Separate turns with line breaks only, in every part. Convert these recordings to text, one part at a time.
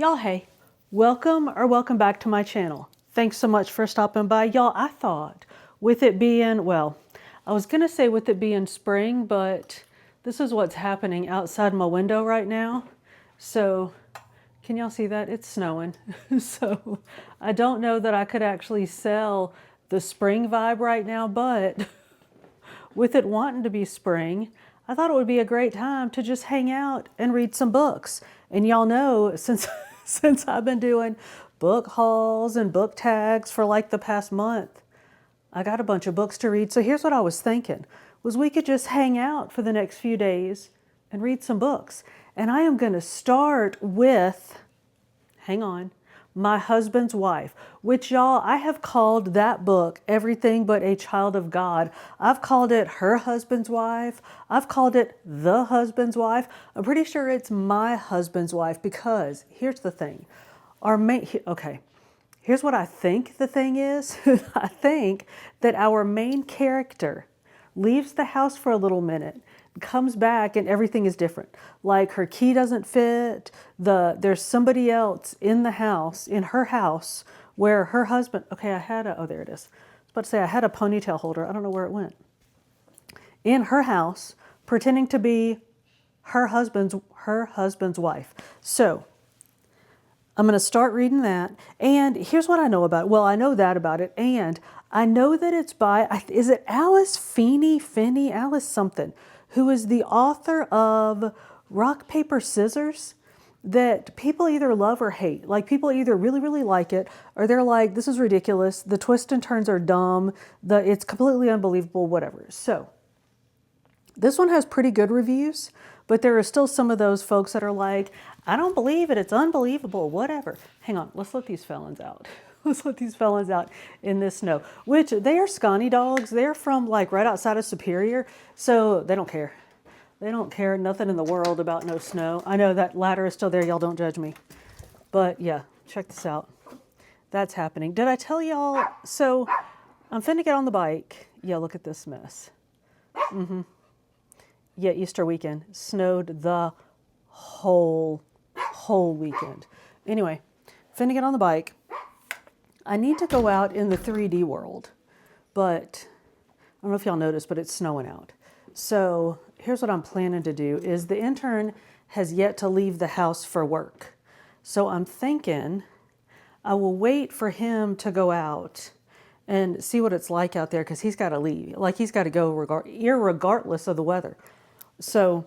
Y'all, hey, welcome back to my channel. Thanks so much for stopping by. Y'all, I thought with it being, well, I was gonna say with it being spring, but this is what's happening outside my window right now. So can y'all see that? It's snowing. So I don't know that I could actually sell the spring vibe right now, but with it wanting to be spring, I thought it would be a great time to just hang out and read some books. And y'all know, since since I've been doing book hauls and book tags for like the past month, I got a bunch of books to read. So here's what I was thinking, was we could just hang out for the next few days and read some books. And I am going to start with, hang on, My Husband's Wife, which y'all, I have called that book everything but a child of God. I've called it Her Husband's Wife. I've called it The Husband's Wife. I'm pretty sure it's My Husband's Wife because here's the thing. Here's what I think the thing is. I think that our main character leaves the house for a little minute, comes back and everything is different. Like her key doesn't fit, there's somebody else in the house, in her house, where her husband, oh there it is. I was about to say I had a ponytail holder, I don't know where it went. In her house, pretending to be her husband's wife. So I'm going to start reading that. And here's what I know about it. Well, I know that about it. And I know that it's by, is it Alice Finney, Alice something, who is the author of Rock, Paper, Scissors, that people either love or hate. Like people either really, really like it, or they're like, this is ridiculous. The twists and turns are dumb. It's completely unbelievable, whatever. So this one has pretty good reviews, but there are still some of those folks that are like, I don't believe it, it's unbelievable, whatever. Hang on, let's let these felons out. Let's let these felons out in this snow, which they are Scotty dogs. They're from like right outside of Superior, so they don't care. They don't care nothing in the world about no snow. I know that ladder is still there, y'all don't judge me. But yeah, check this out. That's happening. Did I tell y'all? So I'm finna get on the bike. Yeah, look at this mess. Yeah, Easter weekend snowed the whole weekend. Anyway, finna get on the bike. I need to go out in the 3D world, but I don't know if y'all noticed, but it's snowing out. So here's what I'm planning to do is the intern has yet to leave the house for work. So I'm thinking I will wait for him to go out and see what it's like out there because he's got to leave. Like he's got to go irregardless of the weather. So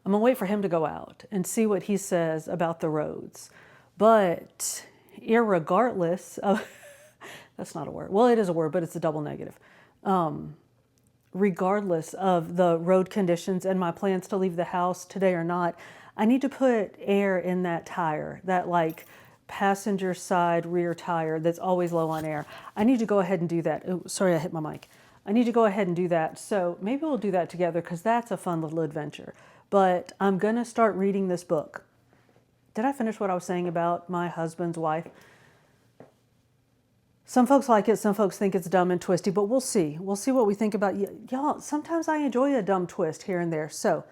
I'm going to wait for him to go out and see what he says about the roads. But irregardless of, that's not a word. Well, it is a word, but it's a double negative. Regardless of the road conditions and my plans to leave the house today or not, I need to put air in that tire, that like passenger side rear tire that's always low on air. I need to go ahead and do that. Oh, sorry, I hit my mic. I need to go ahead and do that. So maybe we'll do that together because that's a fun little adventure. But I'm going to start reading this book. Did I finish what I was saying about My Husband's Wife? Some folks like it, some folks think it's dumb and twisty, but we'll see. We'll see what we think about it. Y'all, sometimes I enjoy a dumb twist here and there. So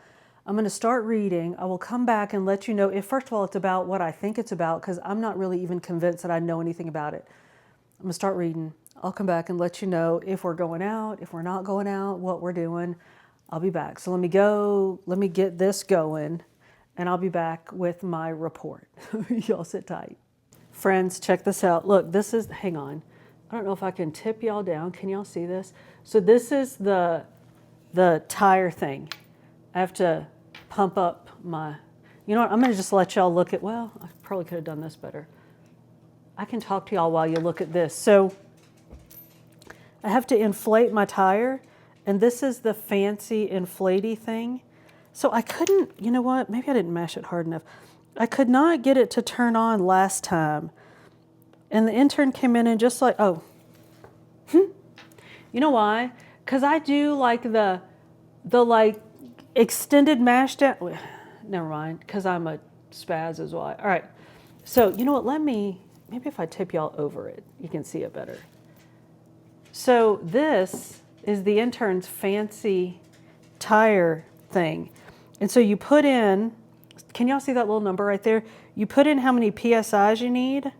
I'm going to start reading. I will come back and let you know if, first of all, it's about what I think it's about, because I'm not really even convinced that I know anything about it. I'm going to start reading. I'll come back and let you know if we're going out, if we're not going out, what we're doing. I'll be back. So let me get this going, and I'll be back with my report. Y'all sit tight. Friends, check this out. Look, this is, hang on. I don't know if I can tip y'all down. Can y'all see this? So this is the tire thing. I have to pump up my, you know what? I'm going to just let y'all look at, well, I probably could have done this better. I can talk to y'all while you look at this. So I have to inflate my tire, and this is the fancy inflatey thing. So I couldn't, you know what? Maybe I didn't mash it hard enough. I could not get it to turn on last time. And the intern came in and just like, you know why? Because I do like the like extended mash down. Never mind, because I'm a spaz is why. All right. So you know what? Maybe if I tip y'all over it, you can see it better. So this is the intern's fancy tire thing. And so you put in Can y'all see that little number right there? You put in how many PSIs you need,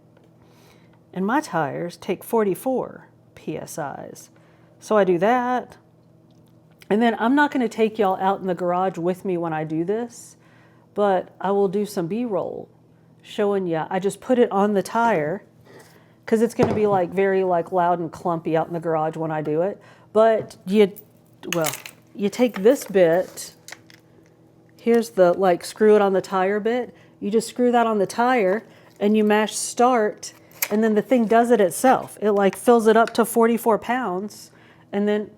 and my tires take 44 PSIs. So I do that. And then I'm not going to take y'all out in the garage with me when I do this, but I will do some B-roll showing you. I just put it on the tire because it's going to be like very like loud and clumpy out in the garage when I do it. But you take this bit. Here's the like screw it on the tire bit. You just screw that on the tire and you mash start, and then the thing does it itself. It like fills it up to 44 pounds, and then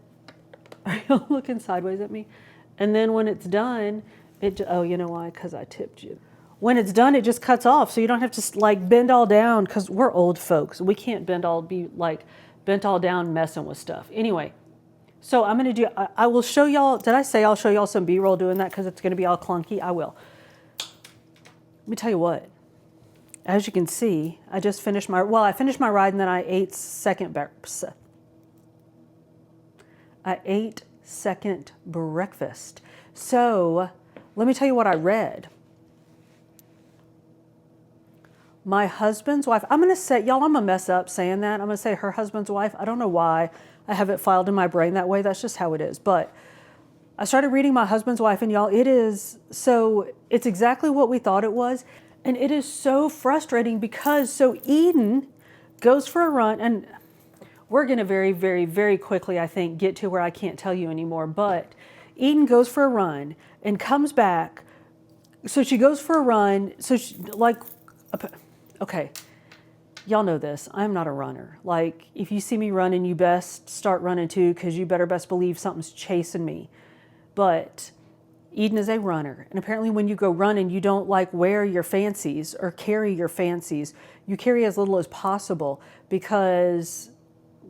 are you looking sideways at me? And then when it's done, oh, you know why? Because I tipped you. When it's done, it just cuts off, so you don't have to like bend all down, because we're old folks. We can't bent all down messing with stuff. Anyway, so I'm going to do, I will show y'all, did I say I'll show y'all some B-roll doing that because it's going to be all clunky? I will. Let me tell you what. As you can see, I just finished my ride, and then I ate second breakfast. So let me tell you what I read. My husband's wife, I'm going to say, y'all, I'm going to mess up saying that. I'm going to say her husband's wife. I don't know why I have it filed in my brain that way. That's just how it is. But I started reading My Husband's Wife, and y'all, it's exactly what we thought it was. And it is so frustrating because, so Eden goes for a run, and we're going to very, very, very quickly, I think, get to where I can't tell you anymore. But Eden goes for a run and comes back. So she goes for a run. So she, like, okay, y'all know this. I'm not a runner. Like, if you see me running, you best start running too, because you better best believe something's chasing me. But Eden is a runner. And apparently when you go running, you don't like wear your fancies or carry your fancies. You carry as little as possible because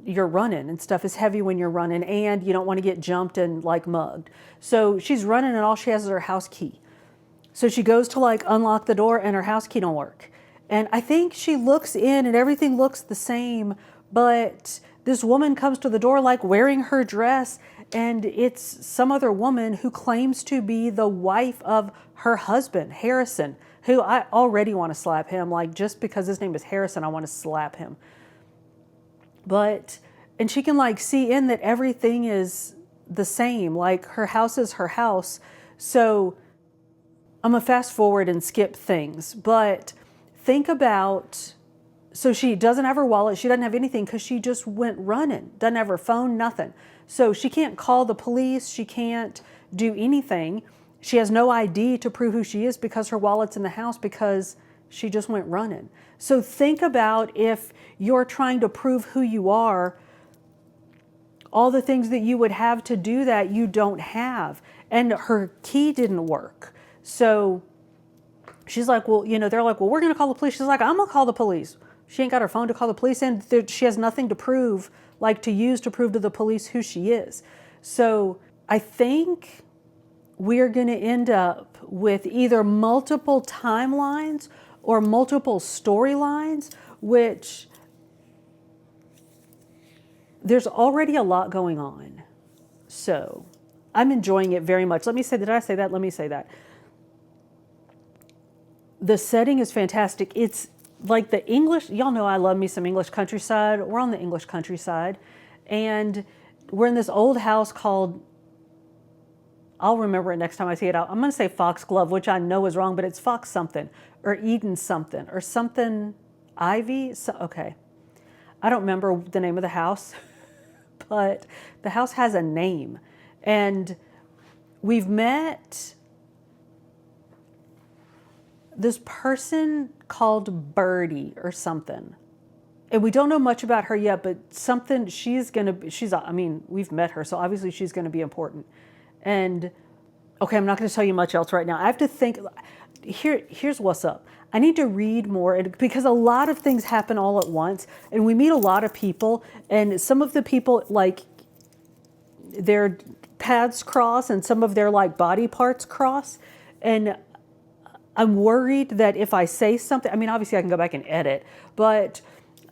you're running and stuff is heavy when you're running, and you don't want to get jumped and like mugged. So she's running and all she has is her house key. So she goes to like unlock the door and her house key don't work. And I think she looks in and everything looks the same, but this woman comes to the door like wearing her dress, and it's some other woman who claims to be the wife of her husband, Harrison, who I already want to slap him. Like, just because his name is Harrison, I want to slap him. And she can like see in that everything is the same. Like, her house is her house. So I'm gonna fast forward and skip things, but think about, so she doesn't have her wallet, she doesn't have anything because she just went running, doesn't have her phone, nothing. So she can't call the police, she can't do anything. She has no ID to prove who she is because her wallet's in the house because she just went running. So think about if you're trying to prove who you are, all the things that you would have to do that you don't have. And her key didn't work. So she's like, well, they're like, well, we're going to call the police. She's like, I'm going to call the police. She ain't got her phone to call the police, and she has nothing to prove, like to use to prove to the police who she is. So I think we're going to end up with either multiple timelines or multiple storylines, which there's already a lot going on. So I'm enjoying it very much. Did I say that? Let me say that. The setting is fantastic. It's like the English, y'all know I love me some English countryside. We're on the English countryside, and we're in this old house called, I'll remember it next time I see it. I'm going to say Foxglove, which I know is wrong, but it's Fox something, or Eden something, or something Ivy. So, okay. I don't remember the name of the house, but the house has a name. And we've met this person called Birdie or something. And we don't know much about her yet, but something, we've met her, so obviously she's going to be important. And okay, I'm not going to tell you much else right now. I have to think, here's what's up. I need to read more because a lot of things happen all at once, and we meet a lot of people, and some of the people, like, their paths cross and some of their like body parts cross. And I'm worried that if I say something, obviously I can go back and edit, but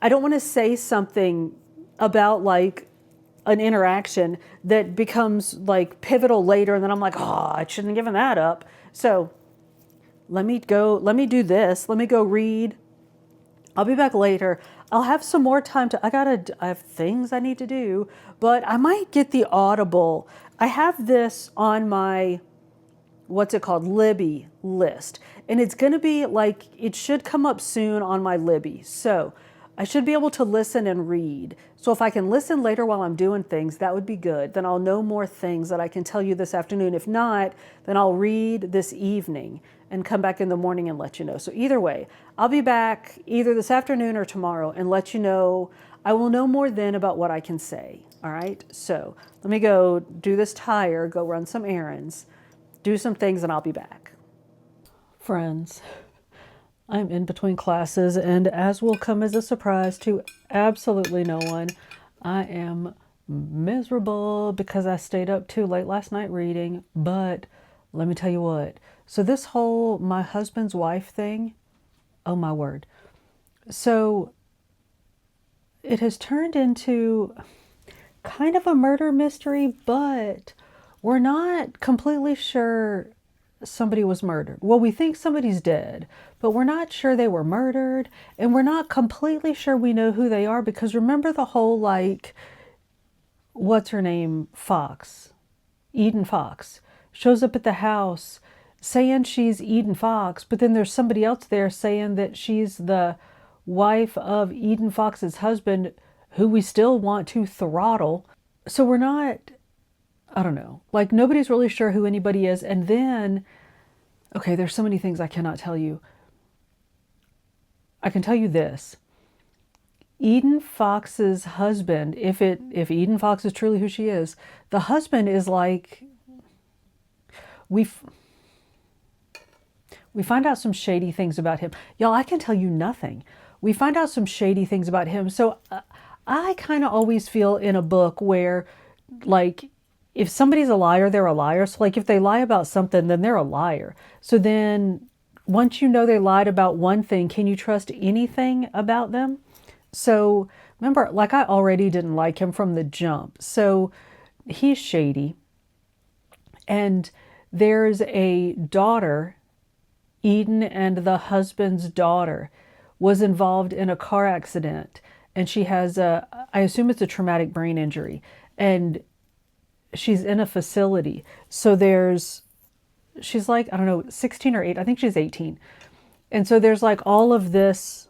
I don't want to say something about like an interaction that becomes like pivotal later, and then I'm like, oh, I shouldn't have given that up. So let me do this, let me go read. I'll be back later. I'll have some more time I have things I need to do, but I might get the Audible. I have this on my, what's it called, Libby list. And it's going to be like, it should come up soon on my Libby. So I should be able to listen and read. So if I can listen later while I'm doing things, that would be good. Then I'll know more things that I can tell you this afternoon. If not, then I'll read this evening and come back in the morning and let you know. So either way, I'll be back either this afternoon or tomorrow and let you know. I will know more then about what I can say. All right. So let me go do this tire, go run some errands, do some things, and I'll be back. Friends, I'm in between classes, and as will come as a surprise to absolutely no one, I am miserable because I stayed up too late last night reading. But let me tell you what. So this whole my husband's wife thing, oh my word. So it has turned into kind of a murder mystery, but we're not completely sure somebody was murdered. Well, we think somebody's dead, but we're not sure they were murdered, and we're not completely sure we know who they are, because remember the whole, like, what's her name, Fox, Eden Fox, shows up at the house saying she's Eden Fox, but then there's somebody else there saying that she's the wife of Eden Fox's husband, who we still want to throttle. So we're not, I don't know, like nobody's really sure who anybody is. And then, okay, there's so many things I cannot tell you. I can tell you this. Eden Fox's husband, if Eden Fox is truly who she is, the husband is like, we find out some shady things about him. Y'all, I can tell you nothing. We find out some shady things about him. So I kind of always feel in a book where, like, if somebody's a liar, they're a liar. So like if they lie about something, then they're a liar. So then once you know they lied about one thing, can you trust anything about them? So remember, like, I already didn't like him from the jump. So he's shady. And there's a daughter, Eden, and the husband's daughter was involved in a car accident. And she has I assume it's a traumatic brain injury. And she's in a facility. So she's like, I don't know, 16 or 8. I think she's 18. And so there's like all of this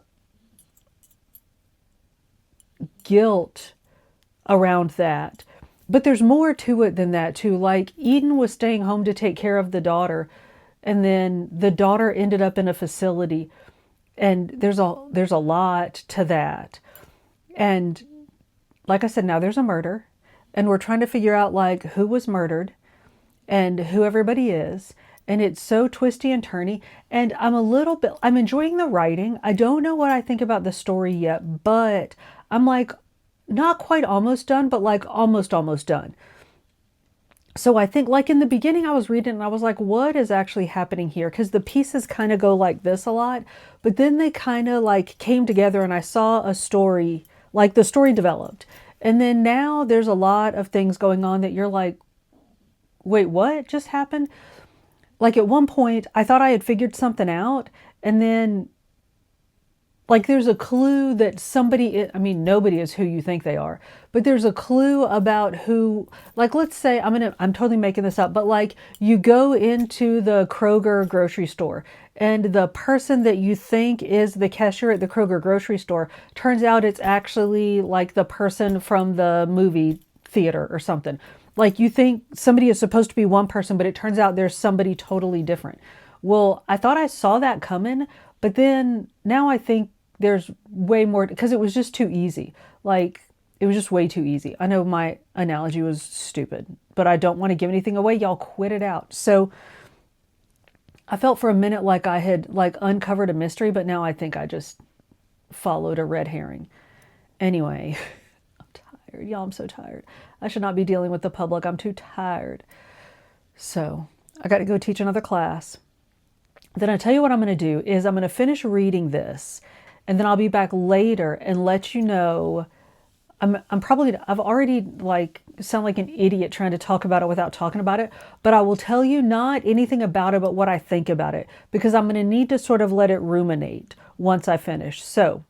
guilt around that. But there's more to it than that too. Like, Eden was staying home to take care of the daughter, and then the daughter ended up in a facility. And there's a lot to that. And like I said, now there's a murder. And we're trying to figure out, like, who was murdered and who everybody is. And it's so twisty and turny. And I'm enjoying the writing. I don't know what I think about the story yet, but I'm like, not quite almost done, but like almost done. So I think, like, in the beginning I was reading and I was like, what is actually happening here? Because the pieces kind of go like this a lot, but then they kind of like came together and I saw a story, like the story developed. And then now there's a lot of things going on that you're like, wait, what just happened? Like, at one point I thought I had figured something out, and then like there's a clue that nobody is who you think they are, but there's a clue about who, like, let's say, I'm totally making this up, but like you go into the Kroger grocery store and the person that you think is the cashier at the Kroger grocery store, turns out it's actually like the person from the movie theater or something. Like, you think somebody is supposed to be one person, but it turns out there's somebody totally different. Well, I thought I saw that coming, but then now I think there's way more, because it was just too easy. Like, it was just way too easy. I know my analogy was stupid, but I don't want to give anything away. Y'all quit it out. So I felt for a minute like I had like uncovered a mystery, but now I think I just followed a red herring. Anyway, I'm tired. Y'all, I'm so tired. I should not be dealing with the public. I'm too tired. So I got to go teach another class. Then I tell you what I'm going to do is I'm going to finish reading this, and then I'll be back later and let you know I've already like sound like an idiot trying to talk about it without talking about it, but I will tell you not anything about it, but what I think about it, because I'm going to need to sort of let it ruminate once I finish. So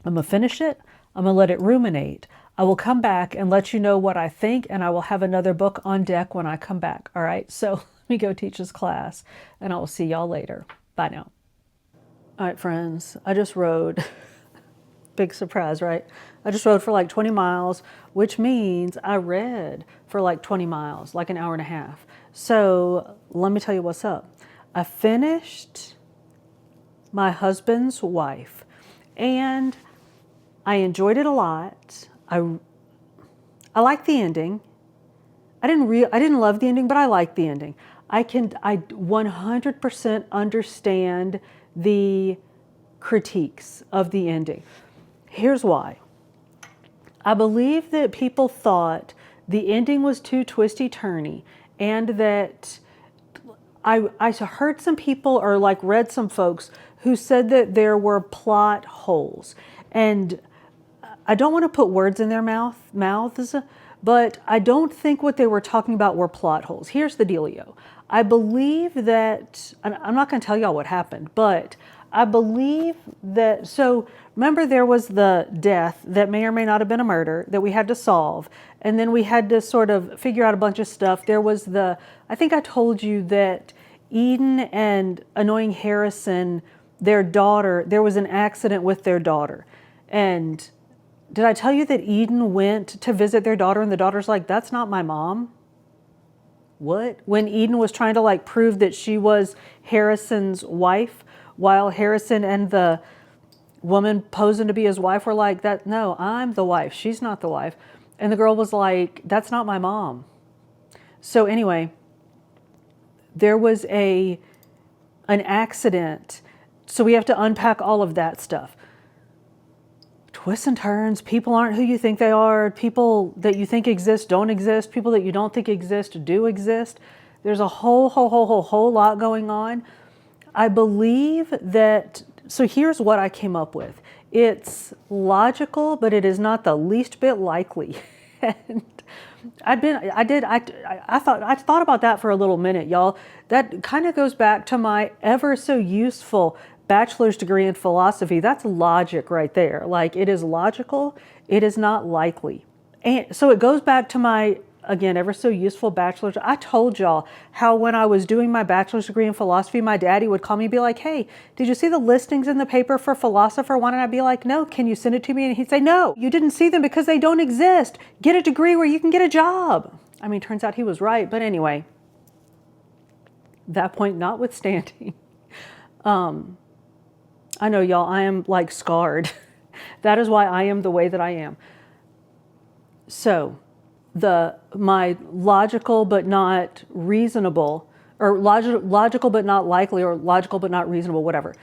I'm going to finish it. I'm going to let it ruminate. I will come back and let you know what I think, and I will have another book on deck when I come back. All right. So let me go teach this class, and I will see y'all later. Bye now. All right, friends. I just rode. Big surprise, right? I just rode for like 20 miles, which means I read for like 20 miles, like an hour and a half. So let me tell you what's up. I finished My Husband's Wife, and I enjoyed it a lot. I like the ending. I didn't love the ending, but I like the ending. I 100% understand the critiques of the ending. Here's why. I believe that people thought the ending was too twisty-turny, and that I heard some people, or like read some folks who said that there were plot holes. And I don't want to put words in their mouths, but I don't think what they were talking about were plot holes. Here's the dealio. I believe that, I'm not going to tell y'all what happened, but I believe that, so remember there was the death that may or may not have been a murder that we had to solve. And then we had to sort of figure out a bunch of stuff. There was I think I told you that Eden and Annoying Harrison, their daughter, there was an accident with their daughter. And did I tell you that Eden went to visit their daughter and the daughter's like, that's not my mom? What? When Eden was trying to like prove that she was Harrison's wife, while Harrison and the woman posing to be his wife were like, that, no, I'm the wife. She's not the wife. And the girl was like, that's not my mom. So anyway, there was an accident. So we have to unpack all of that stuff. Twists and turns. People aren't who you think they are. People that you think exist don't exist. People that you don't think exist do exist. There's a whole lot going on. I believe that, so here's what I came up with. It's logical, but it is not the least bit likely. And I thought about that for a little minute, y'all. That kind of goes back to my ever so useful bachelor's degree in philosophy. That's logic right there. Like, it is logical, it is not likely. And so it goes back to my, again, ever so useful bachelor's. I told y'all how when I was doing my bachelor's degree in philosophy, my daddy would call me and be like, hey, did you see the listings in the paper for Philosopher 1? And I'd be like, no, can you send it to me? And he'd say, no, you didn't see them because they don't exist. Get a degree where you can get a job. I mean, turns out he was right. But anyway, that point notwithstanding, I know, y'all, I am like scarred. That is why I am the way that I am. So my logical but not reasonable, or logical but not likely, or logical but not reasonable, whatever.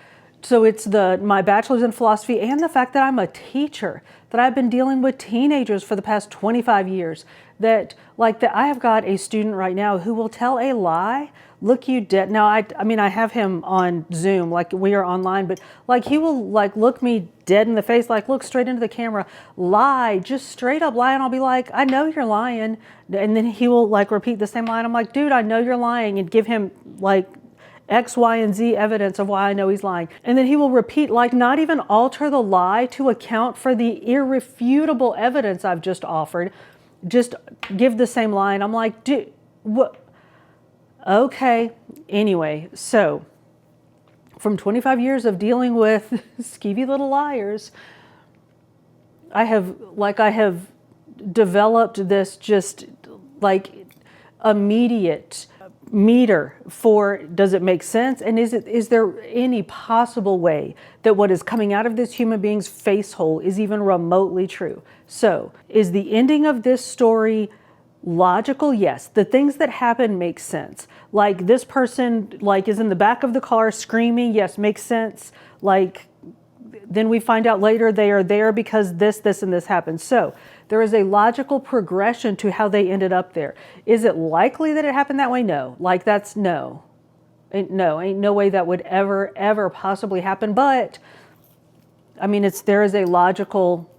So it's my bachelor's in philosophy and the fact that I'm a teacher, that I've been dealing with teenagers for the past 25 years, that I have got a student right now who will tell a lie, look you dead. Now, I mean, I have him on Zoom, like we are online, but like he will like look me dead in the face, like look straight into the camera, lie, just straight up lie. And I'll be like, I know you're lying. And then he will like repeat the same line. I'm like, dude, I know you're lying, and give him like X, Y, and Z evidence of why I know he's lying. And then he will repeat, like not even alter the lie to account for the irrefutable evidence I've just offered. Just give the same line. I'm like, dude, what? Okay. Anyway, so from 25 years of dealing with skeevy little liars, I have developed this just like immediate meter for, does it make sense? And is there any possible way that what is coming out of this human being's face hole is even remotely true? So is the ending of this story logical? Yes. The things that happen make sense. Like this person like is in the back of the car screaming. Yes, makes sense. Like then we find out later they are there because this, and this happened. So there is a logical progression to how they ended up there. Is it likely that it happened that way? No. Like that's no. Ain't no way that would ever possibly happen. But I mean, there is a logical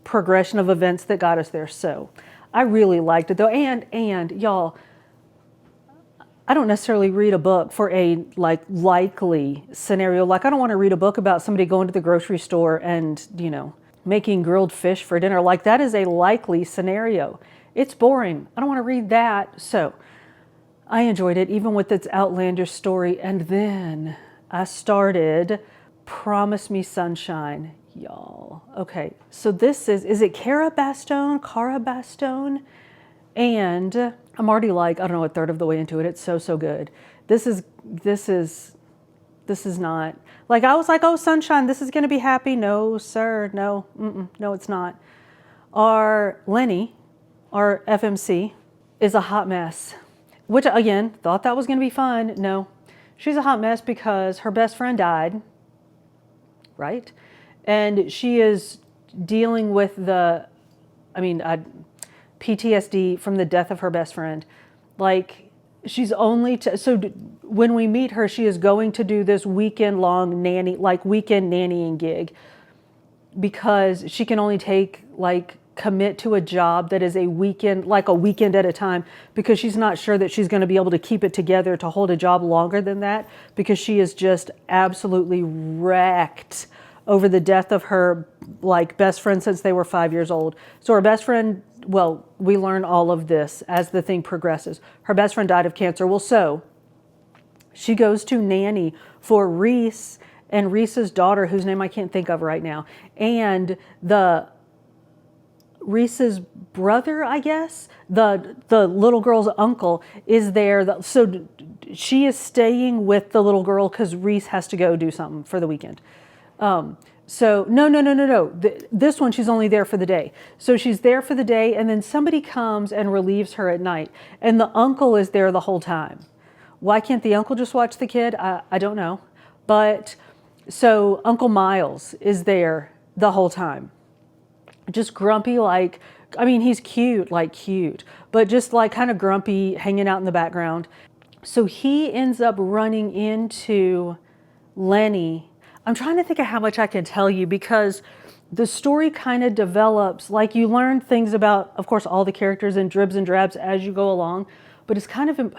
progression of events that got us there. So I really liked it though. And y'all, I don't necessarily read a book for a like likely scenario. Like I don't want to read a book about somebody going to the grocery store and, you know, making grilled fish for dinner. Like that is a likely scenario. It's boring. I don't want to read that. So I enjoyed it even with its outlandish story. And then I started Promise Me Sunshine, y'all. Okay, so this is it Cara Bastone? And I'm already like, I don't know, a third of the way into it. It's so good. This is not, like I was like, oh, sunshine, this is gonna be happy. No, sir, no, no, it's not. Our Lenny, our FMC, is a hot mess, which again, thought that was gonna be fun. No, she's a hot mess because her best friend died, right? And she is dealing with PTSD from the death of her best friend. Like she's only, when we meet her, she is going to do this weekend nannying gig because she can only commit to a job that is a weekend at a time, because she's not sure that she's going to be able to keep it together to hold a job longer than that, because she is just absolutely wrecked over the death of her best friend since they were 5 years old. So her best friend, well, we learn all of this as the thing progresses. Her best friend died of cancer. Well, so she goes to nanny for Reese and Reese's daughter, whose name I can't think of right now, and Reese's brother, I guess, the little girl's uncle is there. So she is staying with the little girl because Reese has to go do something for the weekend. So no. This one, she's only there for the day. So she's there for the day, and then somebody comes and relieves her at night, and the uncle is there the whole time. Why can't the uncle just watch the kid? I don't know. But so Uncle Miles is there the whole time. Just grumpy, he's cute, but just kind of grumpy, hanging out in the background. So he ends up running into Lenny. I'm trying to think of how much I can tell you, because the story kind of develops, you learn things about, of course, all the characters in dribs and drabs as you go along, but it's kind of,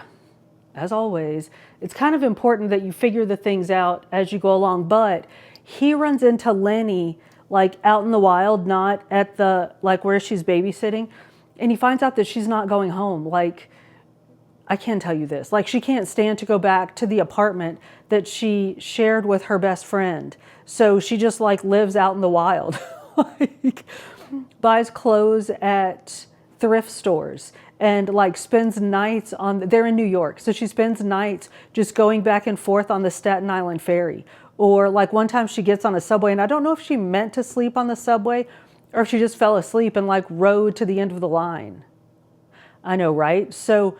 as always, it's kind of important that you figure the things out as you go along. But he runs into Lenny out in the wild, not at the, where she's babysitting. And he finds out that she's not going home. I can tell you this, she can't stand to go back to the apartment that she shared with her best friend. So she just lives out in the wild, buys clothes at thrift stores and spends nights they're in New York. So she spends nights just going back and forth on the Staten Island ferry. Or one time she gets on a subway, and I don't know if she meant to sleep on the subway or if she just fell asleep and rode to the end of the line. I know, right? So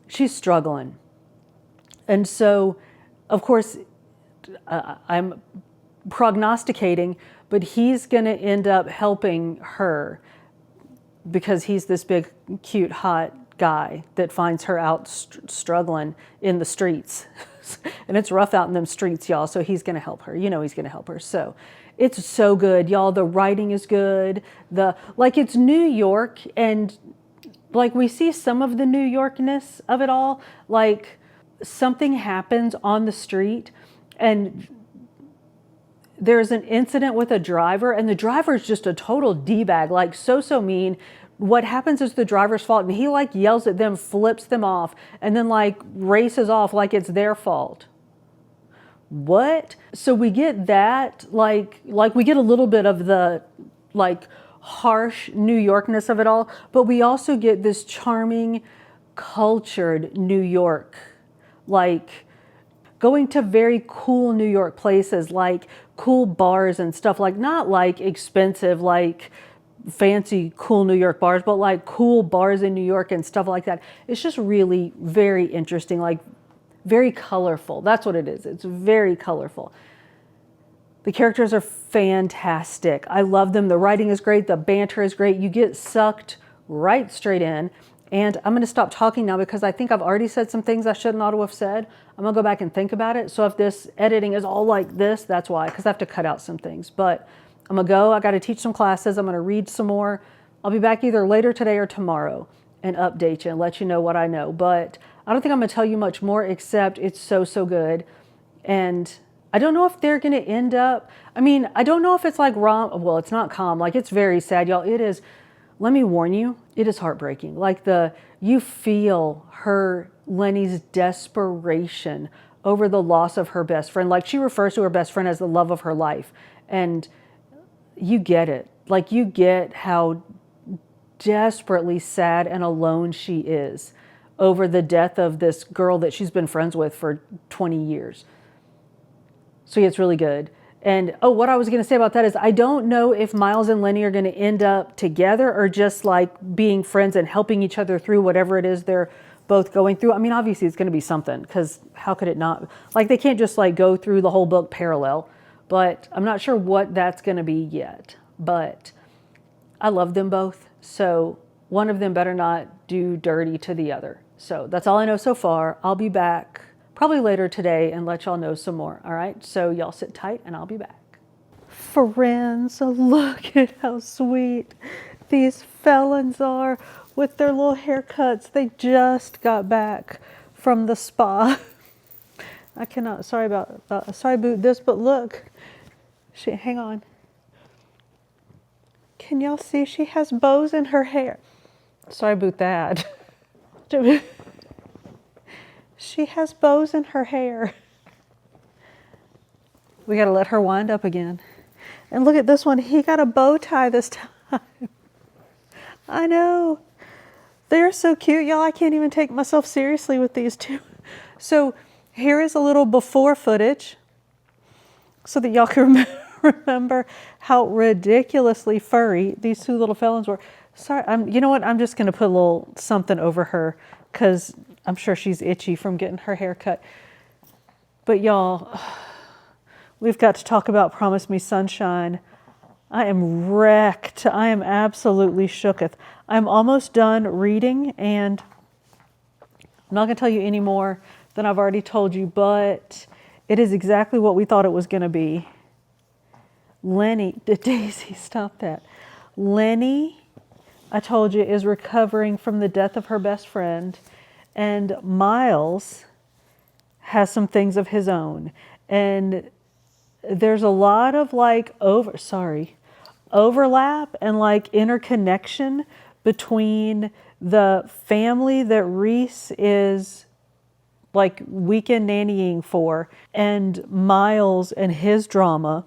she's struggling. And so, of course, I'm prognosticating, but he's going to end up helping her because he's this big, cute, hot guy that finds her out struggling in the streets. And it's rough out in them streets, y'all. So he's going to help her. He's going to help her. So it's so good, y'all. The writing is good. It's New York, and we see some of the New Yorkness of it all. Something happens on the street and there's an incident with a driver, and the driver is just a total D-bag, so mean. What happens is the driver's fault, and he yells at them, flips them off, and then races off like it's their fault. What? So we get that, we get a little bit of the harsh New Yorkness of it all, but we also get this charming, cultured New York, going to very cool New York places, cool bars and stuff, not expensive, fancy, cool New York bars, but cool bars in New York and stuff like that. It's just really very interesting, very colorful. That's what it is. It's very colorful. The characters are fantastic. I love them. The writing is great. The banter is great. You get sucked right straight in. And I'm going to stop talking now because I think I've already said some things I shouldn't ought to have said. I'm going to go back and think about it. So if this editing is all like this, that's why, because I have to cut out some things. But I'm gonna go. I got to teach some classes. I'm gonna read some more. I'll be back either later today or tomorrow and update you and let you know what I know. But I don't think I'm gonna tell you much more, except it's so, so good. And I don't know if they're gonna end up, I mean, I don't know if it's like well, it's not calm. Like, it's very sad, y'all. It is, let me warn you, it is heartbreaking. Like, you feel Lenny's desperation over the loss of her best friend. Like, she refers to her best friend as the love of her life. And you get it. Like, you get how desperately sad and alone she is over the death of this girl that she's been friends with for 20 years. So yeah, it's really good. And what I was going to say about that is I don't know if Miles and Lenny are going to end up together or just like being friends and helping each other through whatever it is they're both going through. I mean, obviously it's going to be something, because how could it not? Like, they can't just like go through the whole book parallel, but I'm not sure what that's going to be yet. But I love them both. So one of them better not do dirty to the other. So that's all I know so far. I'll be back probably later today and let y'all know some more. All right. So y'all sit tight and I'll be back. Friends, look at how sweet these felons are with their little haircuts. They just got back from the spa. I cannot, sorry about this, but look, hang on. Can y'all see she has bows in her hair? Sorry about that. She has bows in her hair. We got to let her wind up again. And look at this one. He got a bow tie this time. I know. They're so cute, y'all. I can't even take myself seriously with these two. So here is a little before footage so that y'all can remember how ridiculously furry these two little felons were. Sorry, you know what? I'm just going to put a little something over her because I'm sure she's itchy from getting her hair cut. But y'all, we've got to talk about Promise Me Sunshine. I am wrecked. I am absolutely shooketh. I'm almost done reading, and I'm not going to tell you any more than I've already told you, but it is exactly what we thought it was going to be. Lenny, Daisy, stop that. Lenny, I told you, is recovering from the death of her best friend, and Miles has some things of his own. And there's a lot of like overlap and like interconnection between the family that Reese is like weekend nannying for, and Miles and his drama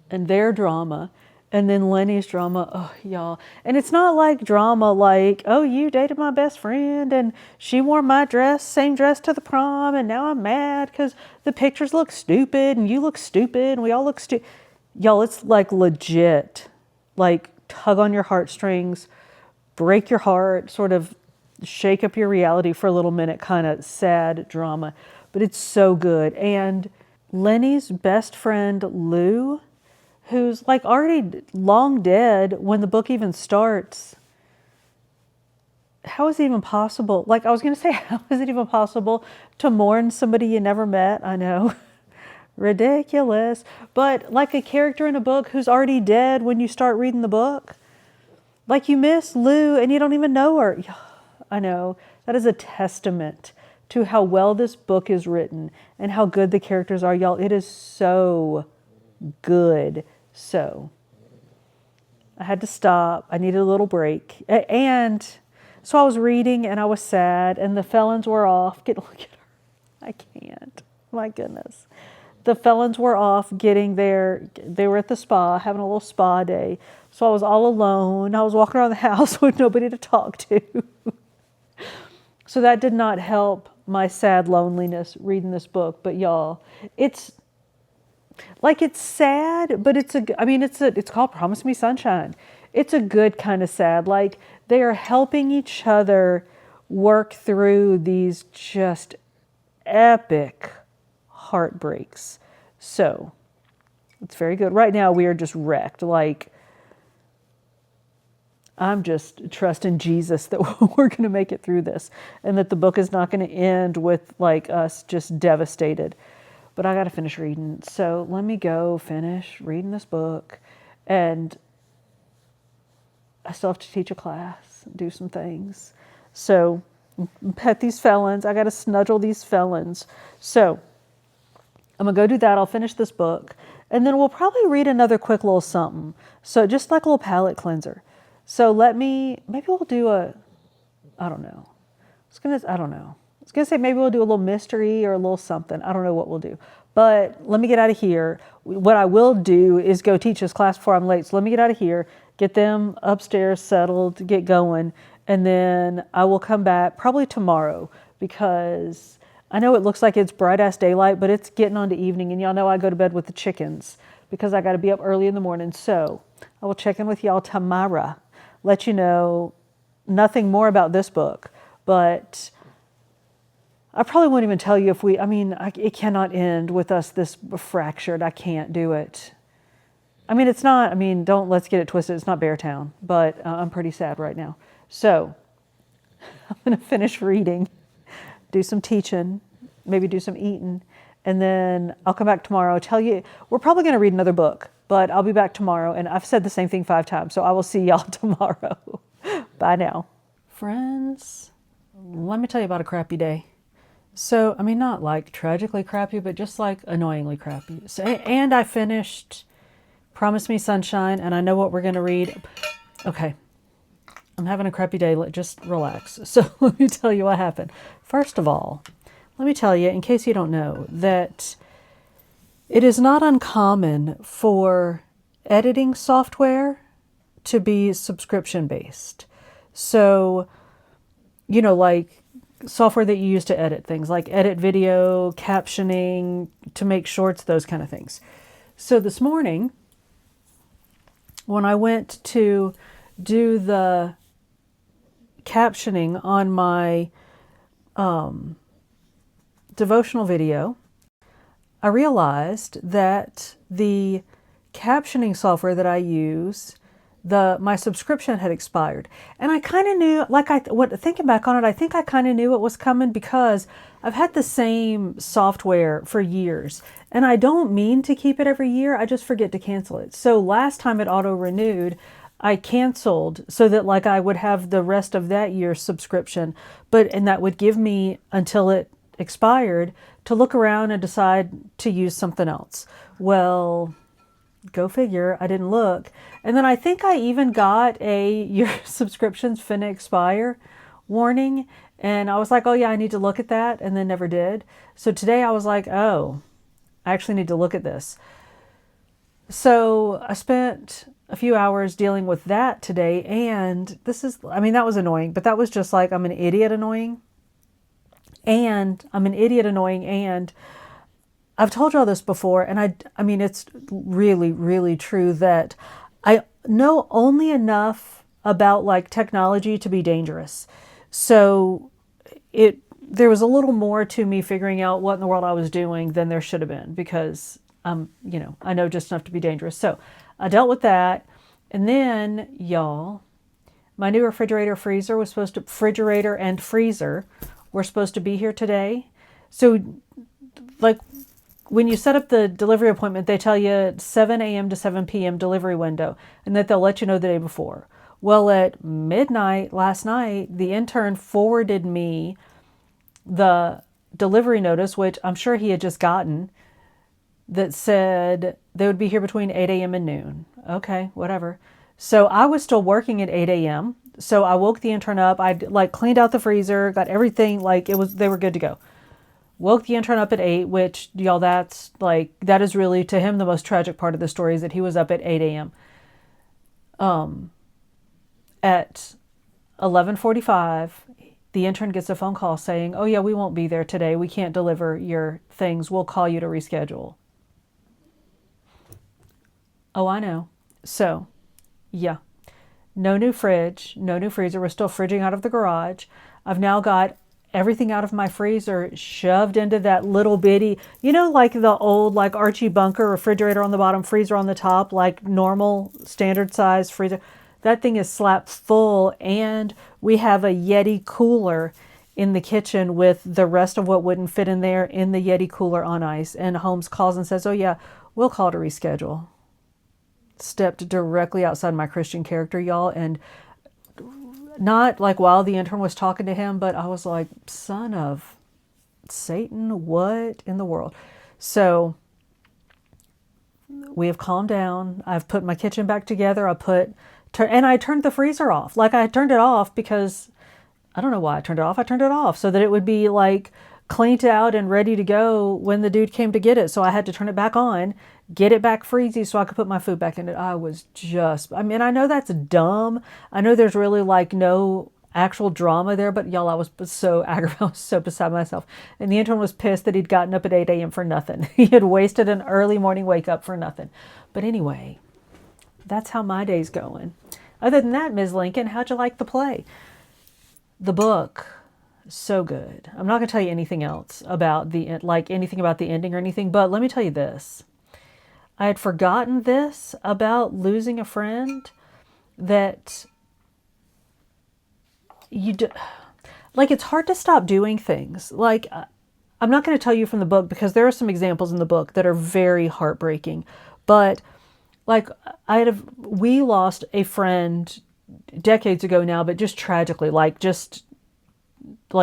and their drama, and then Lenny's drama. Oh, y'all. And it's not like drama like, oh, you dated my best friend and she wore my dress, same dress to the prom, and now I'm mad because the pictures look stupid and you look stupid and we all look stupid. Y'all, it's like legit, like tug on your heartstrings, break your heart, sort of shake up your reality for a little minute kind of sad drama. But it's so good. And Lenny's best friend, Lou, who's like already long dead when the book even starts. How is it even possible? Like, I was going to say, how is it even possible to mourn somebody you never met? I know. Ridiculous. But like a character in a book who's already dead when you start reading the book. Like, you miss Lou and you don't even know her. I know. That is a testament to how well this book is written and how good the characters are, y'all. It is so good. So I had to stop. I needed a little break. And so I was reading and I was sad and the felons were off. Look at her. I can't. My goodness. The felons were off getting there. They were at the spa, having a little spa day. So I was all alone. I was walking around the house with nobody to talk to. So that did not help my sad loneliness reading this book. But y'all, it's sad, but it's called Promise Me Sunshine. It's a good kind of sad. Like, they are helping each other work through these just epic heartbreaks. So it's very good. Right now we are just wrecked. Like, I'm just trusting Jesus that we're going to make it through this and that the book is not going to end with like us just devastated. but I got to finish reading. So let me go finish reading this book. And I still have to teach a class, do some things. So pet these felons. I got to snuggle these felons. So I'm going to go do that. I'll finish this book. And then we'll probably read another quick little something. So just like a little palate cleanser. So maybe we'll do I don't know. I don't know. I was going to say maybe we'll do a little mystery or a little something. I don't know what we'll do. But let me get out of here. What I will do is go teach this class before I'm late. So let me get out of here, get them upstairs settled, get going. And then I will come back probably tomorrow because I know it looks like it's bright ass daylight, but it's getting on to evening. And y'all know I go to bed with the chickens because I got to be up early in the morning. So I will check in with y'all tomorrow. Let you know nothing more about this book, but I probably won't even tell you it cannot end with us this fractured. I can't do it. Let's get it twisted. It's not Beartown, but I'm pretty sad right now. So I'm going to finish reading, do some teaching, maybe do some eating, and then I'll come back tomorrow. Tell you, we're probably going to read another book, but I'll be back tomorrow. And I've said the same thing 5 times, so I will see y'all tomorrow. Bye now. Friends, let me tell you about a crappy day. So, not like tragically crappy, but just like annoyingly crappy. So, and I finished Promise Me Sunshine, and I know what we're going to read. Okay, I'm having a crappy day. Just relax. So let me tell you what happened. First of all, let me tell you, in case you don't know, that it is not uncommon for editing software to be subscription-based. So, like software that you use to edit things, like edit video, captioning, to make shorts, those kind of things. So this morning, when I went to do the captioning on my devotional video, I realized that the captioning software that I use, my subscription had expired. And I kind of knew, thinking back on it, I think I kind of knew it was coming because I've had the same software for years. And I don't mean to keep it every year, I just forget to cancel it. So last time it auto-renewed, I canceled so that I would have the rest of that year's subscription, and that would give me until it expired to look around and decide to use something else. Well, go figure, I didn't look. And then I think I even got your subscription's finna expire warning. And I was like, oh yeah, I need to look at that, and then never did. So today I was like, oh, I actually need to look at this. So I spent a few hours dealing with that today, and that was annoying, but that was just like, I'm an idiot annoying. And I've told y'all this before, and it's really, really true that I know only enough about technology to be dangerous. So there was a little more to me figuring out what in the world I was doing than there should have been, because I know just enough to be dangerous. So I dealt with that. And then, y'all, my new refrigerator and freezer were supposed to be here today. So when you set up the delivery appointment, they tell you 7 a.m. to 7 p.m. delivery window, and that they'll let you know the day before. Well, at midnight last night, the intern forwarded me the delivery notice, which I'm sure he had just gotten, that said they would be here between 8 a.m. and noon. Okay, whatever. So I was still working at 8 a.m. So I woke the intern up. I cleaned out the freezer, got everything, they were good to go. Woke the intern up at 8, which, y'all, that is really, to him, the most tragic part of the story is that he was up at 8 a.m. At 11:45, the intern gets a phone call saying, oh yeah, we won't be there today. We can't deliver your things. We'll call you to reschedule. Oh, I know. So, yeah. No new fridge, no new freezer. We're still fridging out of the garage. I've now got everything out of my freezer shoved into that little bitty, the old Archie Bunker refrigerator on the bottom, freezer on the top, normal standard size freezer. That thing is slapped full, and we have a Yeti cooler in the kitchen with the rest of what wouldn't fit in there in the Yeti cooler on ice. And Holmes calls and says, oh yeah, we'll call to reschedule. Stepped directly outside my Christian character, y'all. And not like while the intern was talking to him, but I was like, son of Satan, what in the world? So we have calmed down. I've put my kitchen back together. And I turned the freezer off. Like I turned it off because I don't know why I turned it off. I turned it off so that it would be like cleaned out and ready to go when the dude came to get it. So I had to turn it back on, get it back freezy so I could put my food back in it. I mean, I know that's dumb. I know there's really like no actual drama there, but y'all, I was so aggravated. I was so beside myself. And the intern was pissed that he'd gotten up at 8 a.m. for nothing. He had wasted an early morning wake up for nothing. But anyway, that's how my day's going. Other than that, Ms. Lincoln, how'd you like the play? The book, so good. I'm not going to tell you anything else about anything about the ending or anything, but let me tell you this. I had forgotten this about losing a friend, that it's hard to stop doing things. Like, I'm not going to tell you from the book because there are some examples in the book that are very heartbreaking, but like we lost a friend decades ago now, but just tragically, like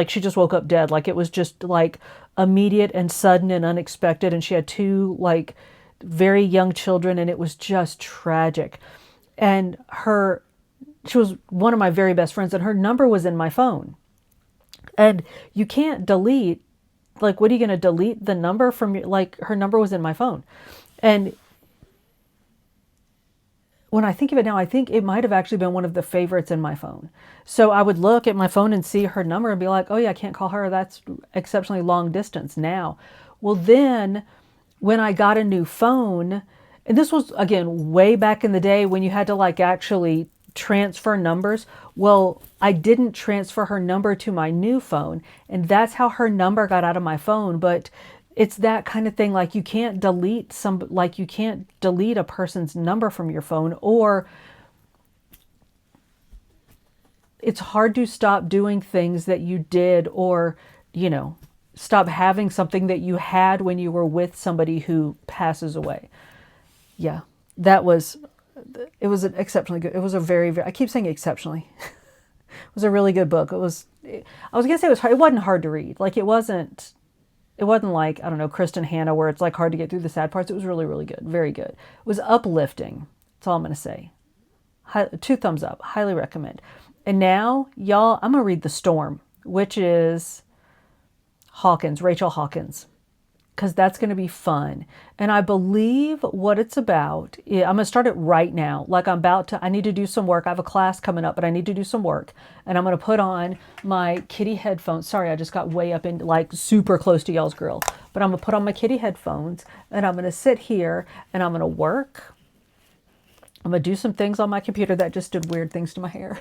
she just woke up dead. Like it was just like immediate and sudden and unexpected. And she had 2 like very young children, and it was just tragic. And she was one of my very best friends, and her number was in my phone. And you can't delete, like, what are you going to delete the number from your, like, her number was in my phone. And when I think of it now, I think it might have actually been one of the favorites in my phone. So I would look at my phone and see her number and be like, oh yeah, I can't call her. That's exceptionally long distance now. Well, then when I got a new phone, and this was, again, way back in the day when you had to like actually transfer numbers. Well, I didn't transfer her number to my new phone, and that's how her number got out of my phone. But it's that kind of thing. Like you can't delete a person's number from your phone, or it's hard to stop doing things that you did, or, stop having something that you had when you were with somebody who passes away. Yeah, it was an exceptionally good, it was a very, very, I keep saying exceptionally. It was a really good book. I was going to say it was hard. It wasn't hard to read. Like it wasn't like, I don't know, Kristen Hanna, where it's like hard to get through the sad parts. It was really, really good. Very good. It was uplifting. That's all I'm going to say. 2 thumbs up. Highly recommend. And now, y'all, I'm going to read The Storm, which is Rachel Hawkins, because that's going to be fun. And I believe what it's about, I'm going to start it right now. Like I need to do some work. I have a class coming up, but I need to do some work. And I'm going to put on my kitty headphones. Sorry, I just got way up in like super close to y'all's grill. But I'm going to put on my kitty headphones and I'm going to sit here and I'm going to work. I'm going to do some things on my computer. That just did weird things to my hair.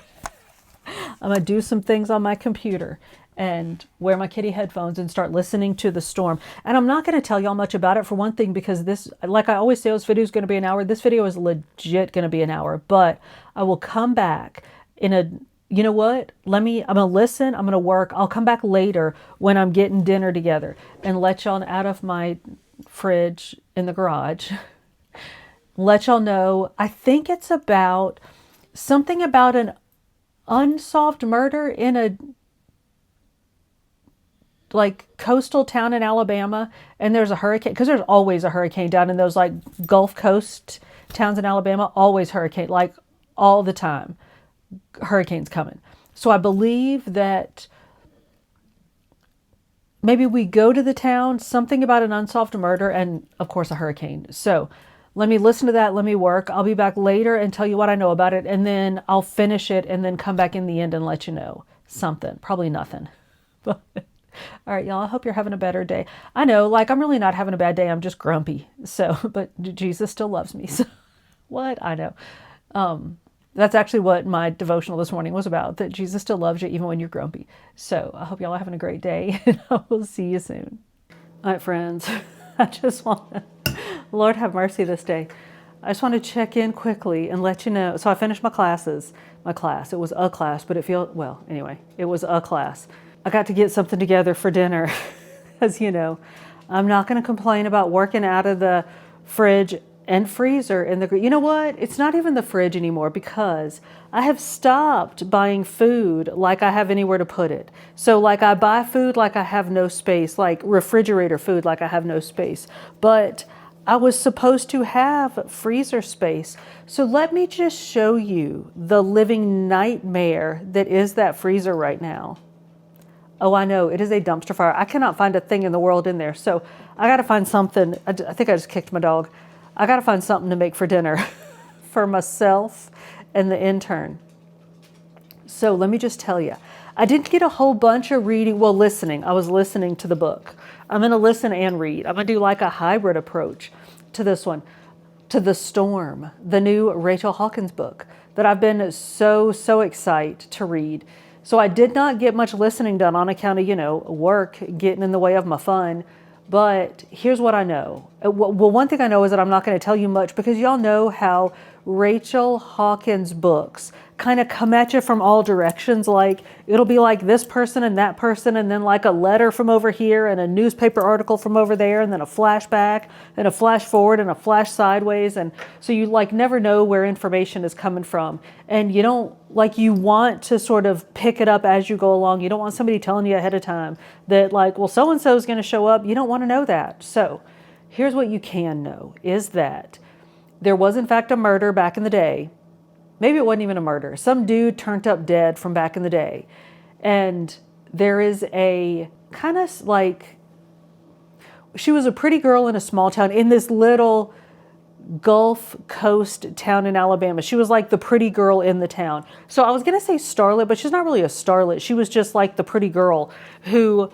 I'm going to do some things on my computer and wear my kitty headphones and start listening to The Storm. And I'm not going to tell y'all much about it, for one thing, because this, like I always say, this video is going to be an hour. This video is legit going to be an hour, but I will come back you know what? I'm going to listen. I'm going to work. I'll come back later when I'm getting dinner together and let y'all out of my fridge in the garage. Let y'all know. I think it's about something about an unsolved murder in a like coastal town in Alabama, and there's a hurricane, because there's always a hurricane down in those like Gulf Coast towns in Alabama. Always hurricane, like all the time, hurricanes coming. So I believe that maybe we go to the town, something about an unsolved murder, and of course a hurricane. So let me listen to that. Let me work. I'll be back later and tell you what I know about it, and then I'll finish it and then come back in the end and let you know something. Probably nothing. All right, y'all, I hope you're having a better day. I know, like, I'm really not having a bad day. I'm just grumpy. So, but Jesus still loves me. So what? I know. That's actually what my devotional this morning was about, that Jesus still loves you even when you're grumpy. So I hope y'all are having a great day, and I will see you soon. All right, friends, I just want to, Lord have mercy this day. I just want to check in quickly and let you know. So I finished my class. It was a class, but it was a class. I got to get something together for dinner. As you know, I'm not going to complain about working out of the fridge and freezer in the, you know what? It's not even the fridge anymore because I have stopped buying food like I have anywhere to put it. So like I buy food like I have no space, like refrigerator food like I have no space. But I was supposed to have freezer space. So let me just show you the living nightmare that is that freezer right now. Oh, I know, it is a dumpster fire. I cannot find a thing in the world in there. So I got to find something. I think I just kicked my dog. I got to find something to make for dinner for myself and the intern. So let me just tell you, I didn't get a whole bunch of reading, well, listening. I was listening to the book. I'm going to listen and read. I'm going to do like a hybrid approach to this one, to The Storm, the new Rachel Hawkins book that I've been so excited to read. So I did not get much listening done on account of, work getting in the way of my fun. But here's what I know. Well, one thing I know is that I'm not going to tell you much because y'all know how Rachel Hawkins books kind of come at you from all directions. Like it'll be like this person and that person, and then like a letter from over here and a newspaper article from over there, and then a flashback and a flash forward and a flash sideways. And so you like never know where information is coming from. And you don't you want to sort of pick it up as you go along. You don't want somebody telling you ahead of time that well, so-and-so is going to show up. You don't want to know that. So here's what you can know is that there was in fact a murder back in the day. Maybe it wasn't even a murder. Some dude turned up dead from back in the day. And there is a kind of she was a pretty girl in a small town in this little Gulf Coast town in Alabama. She was like the pretty girl in the town. So I was going to say starlet, but she's not really a starlet. She was just like the pretty girl who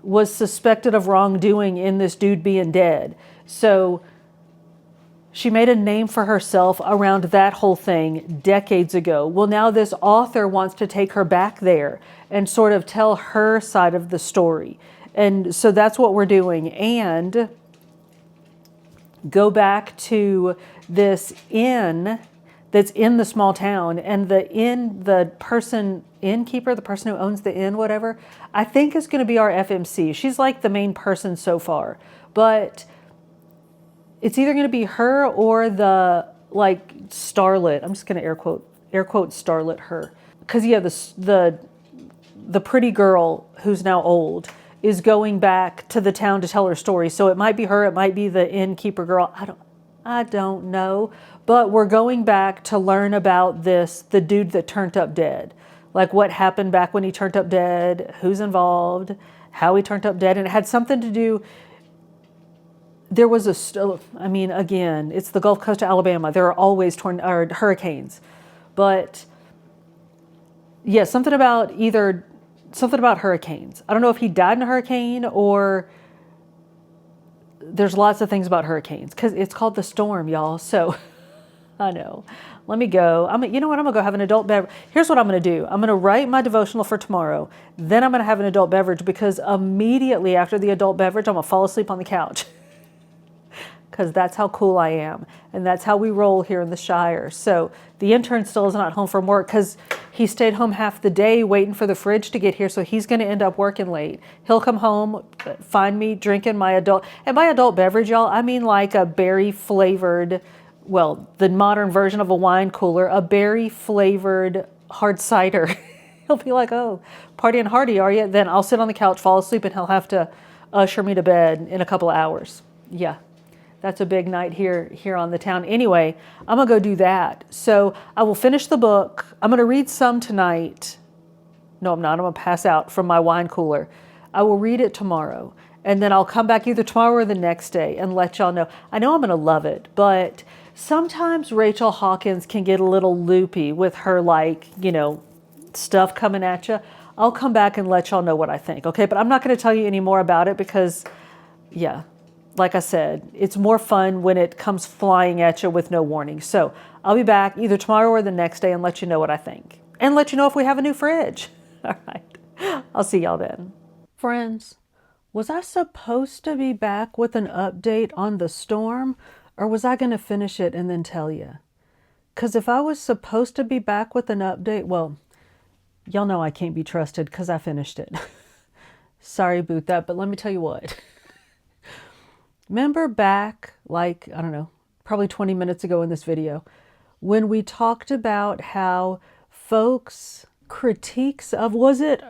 was suspected of wrongdoing in this dude being dead. So she made a name for herself around that whole thing decades ago. Well, now this author wants to take her back there and sort of tell her side of the story. And so that's what we're doing. And go back to this inn that's in the small town, and the innkeeper, the person who owns the inn, whatever, I think is going to be our FMC. She's like the main person so far, but it's either going to be her or the starlet. I'm just going to air quote starlet her, because yeah, the pretty girl who's now old is going back to the town to tell her story. So it might be her, it might be the innkeeper girl. I don't know. But we're going back to learn about the dude that turned up dead. Like what happened back when he turned up dead, who's involved, how he turned up dead. And it had something to do, there was again, it's the Gulf Coast of Alabama. There are always hurricanes. But yeah, something about hurricanes. I don't know if he died in a hurricane or there's lots of things about hurricanes because it's called The Storm, y'all. So I know. Let me go. You know what? I'm going to go have an adult beverage. Here's what I'm going to do. I'm going to write my devotional for tomorrow. Then I'm going to have an adult beverage because immediately after the adult beverage, I'm going to fall asleep on the couch. Because that's how cool I am. And that's how we roll here in the Shire. So the intern still is not home from work because he stayed home half the day waiting for the fridge to get here. So he's going to end up working late. He'll come home, find me drinking my adult, and by adult beverage, y'all, I mean like a berry flavored, well, the modern version of a wine cooler, a berry flavored hard cider. He'll be like, oh, party and hardy, are you? Then I'll sit on the couch, fall asleep, and he'll have to usher me to bed in a couple of hours. Yeah. That's a big night here on the town. Anyway, I'm going to go do that. So I will finish the book. I'm going to read some tonight. No, I'm not. I'm going to pass out from my wine cooler. I will read it tomorrow. And then I'll come back either tomorrow or the next day and let y'all know. I know I'm going to love it, but sometimes Rachel Hawkins can get a little loopy with her stuff coming at you. I'll come back and let y'all know what I think. Okay, but I'm not going to tell you any more about it because, yeah. Like I said, it's more fun when it comes flying at you with no warning. So I'll be back either tomorrow or the next day and let you know what I think. And let you know if we have a new fridge. All right. I'll see y'all then. Friends, was I supposed to be back with an update on The Storm? Or was I going to finish it and then tell you? Because if I was supposed to be back with an update, well, y'all know I can't be trusted because I finished it. Sorry about that, but let me tell you what. Remember back, like, I don't know, probably 20 minutes ago in this video, when we talked about how folks' critiques of, was it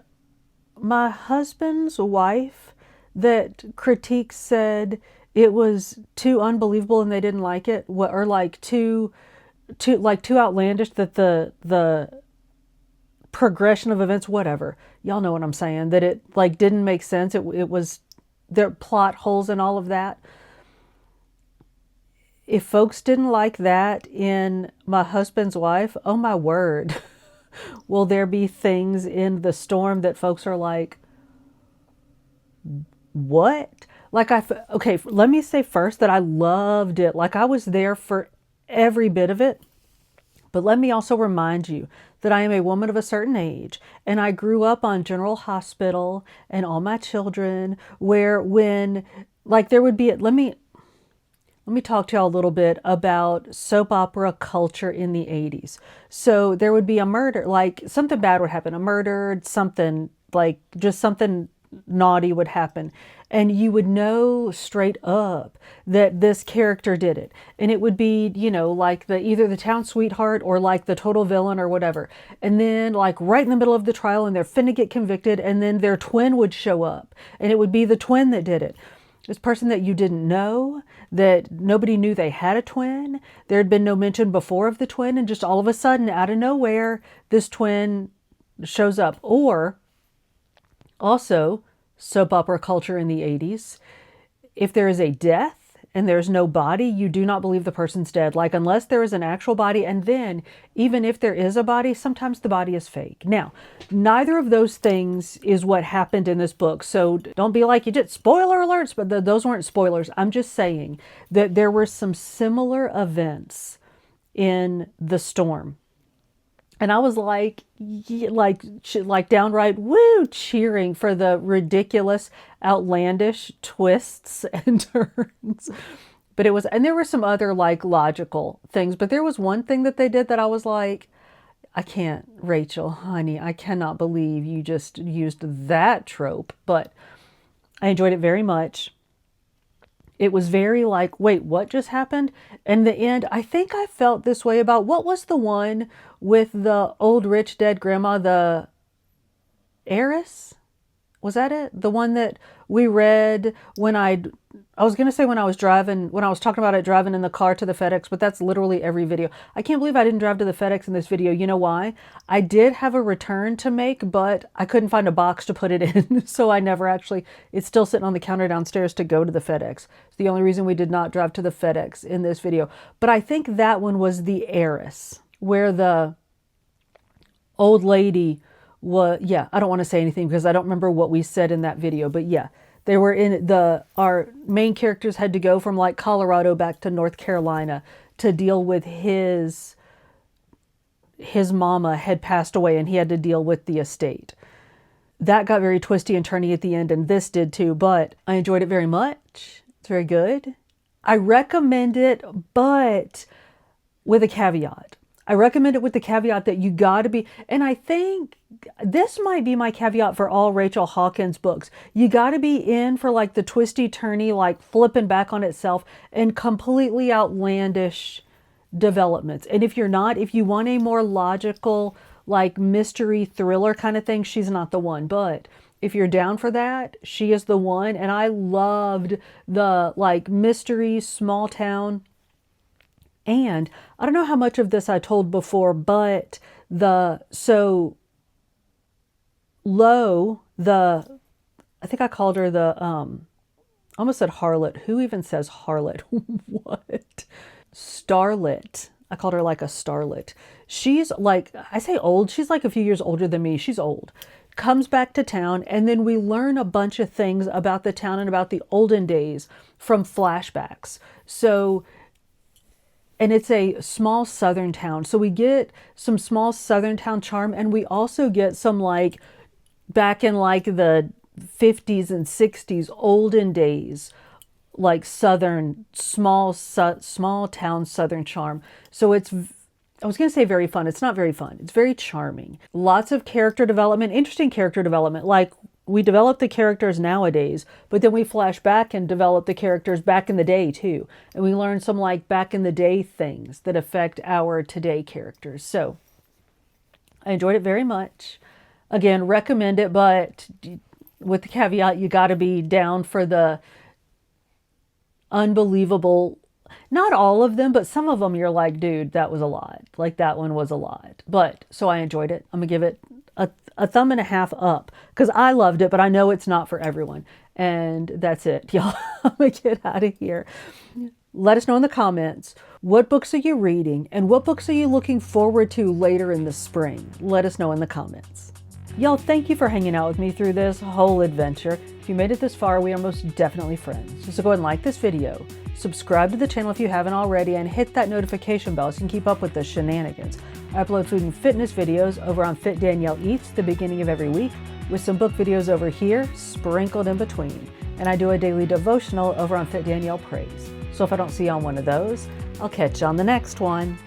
my husband's wife that critiques said it was too unbelievable and they didn't like it, or like too outlandish, that the progression of events, whatever, y'all know what I'm saying, that it like didn't make sense. It was their plot holes and all of that. If folks didn't like that in My Husband's Wife, oh my word, will there be things in The Storm that folks are like, what? Like, okay, let me say first that I loved it. Like, I was there for every bit of it. But let me also remind you that I am a woman of a certain age, and I grew up on General Hospital and All My Children, where when, like, there would be, let me talk to y'all a little bit about soap opera culture in the 80s. So there would be a murder, like something bad would happen, a murder, something like just something naughty would happen. And you would know straight up that this character did it. And it would be, you know, like either the town sweetheart or like the total villain or whatever. And then like right in the middle of the trial and they're finna get convicted, and then their twin would show up and it would be the twin that did it. This person that you didn't know, that nobody knew they had a twin. There had been no mention before of the twin, and just all of a sudden, out of nowhere, this twin shows up. Or also, soap opera culture in the 80s, if there is a death and there's no body, you do not believe the person's dead. Like, unless there is an actual body, and then even if there is a body, sometimes the body is fake. Now, neither of those things is what happened in this book. So don't be like, you did spoiler alerts, but those weren't spoilers. I'm just saying that there were some similar events in The Storm. And I was like downright woo, cheering for the ridiculous, outlandish twists and turns. But it was, and there were some other like logical things, but there was one thing that they did that I was like, I can't, Rachel, honey, I cannot believe you just used that trope. But I enjoyed it very much. It was very like, wait, what just happened? And the end, I think I felt this way about, what was the one with the old rich dead grandma, the heiress? Was that it? The one that we read when I was going to say when I was driving, when I was talking about it driving in the car to the FedEx, but that's literally every video. I can't believe I didn't drive to the FedEx in this video. You know why? I did have a return to make, but I couldn't find a box to put it in. So I never actually, it's still sitting on the counter downstairs to go to the FedEx. It's the only reason we did not drive to the FedEx in this video. But I think that one was the heiress, where the old lady was, yeah, I don't want to say anything because I don't remember what we said in that video, but yeah, they were in our main characters had to go from like Colorado back to North Carolina to deal with his mama had passed away and he had to deal with the estate. That got very twisty and turny at the end, and this did too, but I enjoyed it very much. It's very good. I recommend it, but with a caveat. I recommend it with the caveat that you got to be, and I think this might be my caveat for all Rachel Hawkins books. You got to be in for like the twisty turny, like flipping back on itself and completely outlandish developments. And if you're not, if you want a more logical, like mystery thriller kind of thing, she's not the one. But if you're down for that, she is the one. And I loved the like mystery, small town. And I don't know how much of this I told before, but so Lo, I think I called her the, I almost said harlot. Who even says harlot? What? Starlet. I called her like a starlet. She's like, I say old, she's like a few years older than me. She's old. Comes back to town, and then we learn a bunch of things about the town and about the olden days from flashbacks. So, and it's a small southern town. So we get some small southern town charm, and we also get some like back in like the 50s and 60s olden days, like southern small town southern charm. So it's, I was going to say very fun. It's not very fun. It's very charming. Lots of character development, interesting character development. Like we develop the characters nowadays, but then we flash back and develop the characters back in the day too. And we learn some like back in the day things that affect our today characters. So I enjoyed it very much. Again, recommend it, but with the caveat, you got to be down for the unbelievable, not all of them, but some of them you're like, dude, that was a lot. Like that one was a lot. But so I enjoyed it. I'm gonna give it a thumb and a half up because I loved it, but I know it's not for everyone. And that's it, y'all. I'm gonna get out of here. Let us know in the comments, what books are you reading and what books are you looking forward to later in the spring? Let us know in the comments. Y'all, thank you for hanging out with me through this whole adventure. If you made it this far, we are most definitely friends. So go ahead and like this video, subscribe to the channel if you haven't already, and hit that notification bell so you can keep up with the shenanigans. I upload food and fitness videos over on Fit Danielle Eats the beginning of every week, with some book videos over here sprinkled in between. And I do a daily devotional over on Fit Danielle Prays. So if I don't see you on one of those, I'll catch you on the next one.